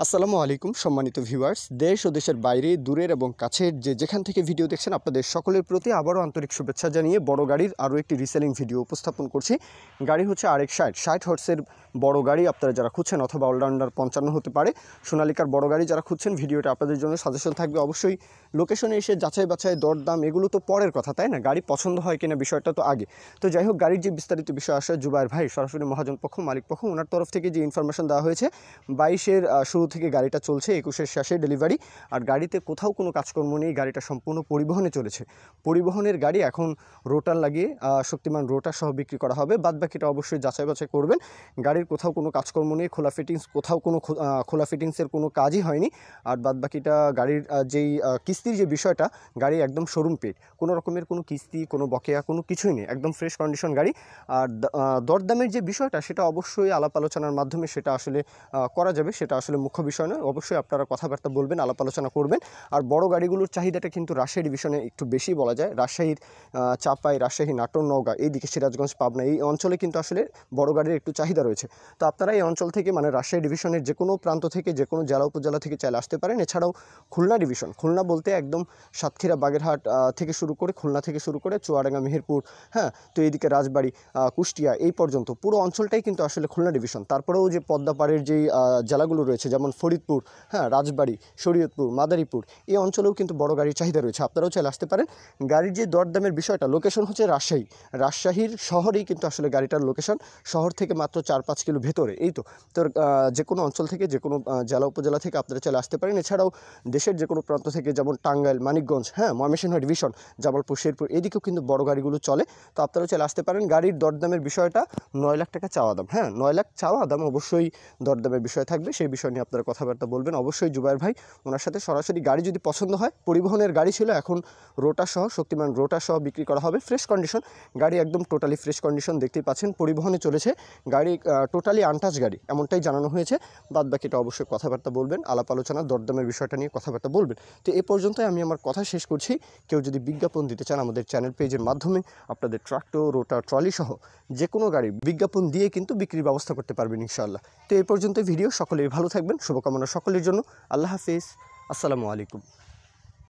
আসসালামু আলাইকুম সম্মানিত ভিউয়ার্স, দেশ ও দেশের বাইরে দূরের এবং কাছের যেখান থেকে ভিডিও দেখছেন আপনাদের সকলের প্রতি আবারও আন্তরিক শুভেচ্ছা জানিয়ে বড় গাড়ির আরও একটি রিসেলিং ভিডিও উপস্থাপন করছি। গাড়ি হচ্ছে RX 60 হর্সের বড় গাড়ি। আপনারা যারা খুঁজছেন অথবা অলরাউন্ডার 55 হতে পারে সোনালিকার বড় গাড়ি যারা খুঁজছেন, ভিডিওটা আপনাদের জন্য সাজেশন থাকবে। অবশ্যই লোকেশনে এসে যাচাই বাছাই দরদাম এগুলো তো পরের কথা, তাই না? গাড়ি পছন্দ হয় কিনা বিষয়টা তো আগে। তো যাই হোক, গাড়ির যে বিস্তারিত বিষয় আসে জুবায়ের ভাই সরাসরি মহাজন পক্ষ মালিক পক্ষ ওনার তরফ থেকে যে ইনফরমেশন দেওয়া হয়েছে, 22-এর শুরু থেকে গাড়িটা চলছে, 21-এর শেষে ডেলিভারি। আর গাড়িতে কোথাও কোনো কাজকর্ম নেই, গাড়িটা সম্পূর্ণ পরিবহনে চলেছে। পরিবহনের গাড়ি এখন রোটার লাগিয়ে শক্তিমান রোটার সহ বিক্রি করা হবে। বাদবাকিটা অবশ্যই যাচাই বাছাই করবেন। গাড়ির কোথাও কোনো কাজকর্ম নেই, খোলা ফিটিংস, কোথাও কোনো খোলা ফিটিংসের কোনো কাজই হয়নি। আর বাদবাকিটা গাড়ির যেই কিস্তির যে বিষয়টা, গাড়ি একদম শোরুম পেড, কোনো রকমের কোনো কিস্তি কোনো বকেয়া কোনো কিছুই নেই, একদম ফ্রেশ কন্ডিশন গাড়ি। আর দরদামের যে বিষয়টা সেটা অবশ্যই আলাপ আলোচনার মাধ্যমে সেটা আসলে করা যাবে, সেটা আসলে মুখ্য বিষয় নয়। অবশ্যই আপনারা কথাবার্তা বলবেন, আলাপ আলোচনা করবেন। আর বড় গাড়িগুলোর চাহিদাটা কিন্তু রাজশাহী ডিভিশনে একটু বেশি বলা যায়। রাজশাহীর চাপাই, রাজশাহী, নাটোর, নওগাঁ, এইদিকে সিরাজগঞ্জ, পাবনা, এই অঞ্চলে কিন্তু আসলে বড় গাড়ির একটু চাহিদা রয়েছে। তো আপনারা এই অঞ্চল থেকে মানে রাজশাহী ডিভিশনের যে কোনো প্রান্ত থেকে, যে কোনো জেলা উপজেলা থেকে চাইলে আসতে পারেন। এছাড়াও খুলনা ডিভিশন, খুলনা বলতে একদম সাতক্ষীরা, বাগেরহাট থেকে শুরু করে, খুলনা থেকে শুরু করে চুয়াডাঙ্গা, মেহেরপুর, হ্যাঁ, তো এইদিকে রাজবাড়ী, কুষ্টিয়া, এই পর্যন্ত পুরো অঞ্চলটাই কিন্তু আসলে খুলনা ডিভিশন। তারপরেও যে পদ্মাপাড়ের যেই জেলাগুলো রয়েছে, যেমন ফরিদপুর, হ্যাঁ, রাজবাড়ী, শরীয়তপুর, মাদারীপুর, এই অঞ্চলেও কিন্তু বড় গাড়ির চাহিদা রয়েছে। আপনারাও চাইলে আসতে পারেন। গাড়ির যে দরদামের বিষয়টা, লোকেশন হচ্ছে রাজশাহী, রাজশাহীর শহরেই কিন্তু আসলে গাড়িটার লোকেশন। শহর থেকে মাত্র 4-5 কিলো ভেতরে। এই তো যে কোনো অঞ্চল থেকে, যে কোনো জেলা উপজেলা থেকে আপনারা চাইলে আসতে পারেন। এছাড়াও দেশের যে কোনো প্রান্ত থেকে, যেমন টাঙ্গাইল, মানিকগঞ্জ, হ্যাঁ, ময়মনসিংহ ডিভিশন, জামালপুর, শেরপুর, এদিকেও কিন্তু বড় গাড়িগুলো চলে। তো আপনারাও চাইলে আসতে পারেন। গাড়ির দরদামের বিষয়টা 9 লাখ টাকা চাওয়া দাম, হ্যাঁ, 9 লাখ চাওয়া দাম। অবশ্যই দরদামের বিষয় থাকবে, সেই বিষয় নিয়ে আপনারা কথাবার্তা বলবেন। অবশ্যই জুবায়ের ভাই ওনার সাথে সরাসরি, গাড়ি যদি পছন্দ হয়, পরিবহনের গাড়ি ছিল, এখন রোটার সহ, শক্তিমান রোটার সহ বিক্রি করা হবে। ফ্রেশ কন্ডিশন গাড়ি, একদম টোটালি ফ্রেশ কন্ডিশন, দেখতেই পাচ্ছেন। পরিবহনে চলেছে গাড়ি, টোটালি আনটাচ গাড়ি, এমনটাই জানানো হয়েছে। বাদ বাকিটা অবশ্যই কথাবার্তা বলবেন, আলাপ আলোচনা দরদামের বিষয়টা নিয়ে কথাবার্তা বলবেন। তো এ পর্যন্তই আমি আমার কথা শেষ করছি। কেউ যদি বিজ্ঞাপন দিতে চান আমাদের চ্যানেল পেজের মাধ্যমে আপনাদের ট্রাক্টর, রোটার, ট্রলি সহ যে কোনো গাড়ি বিজ্ঞাপন দিয়ে কিন্তু বিক্রির ব্যবস্থা করতে পারবেন ইনশাআল্লাহ। তো এই পর্যন্ত ভিডিও, সকলেই ভালো থাকবেন, শুভকামনা সকলের জন্য। আল্লাহ হাফিজ, আসসালামু আলাইকুম।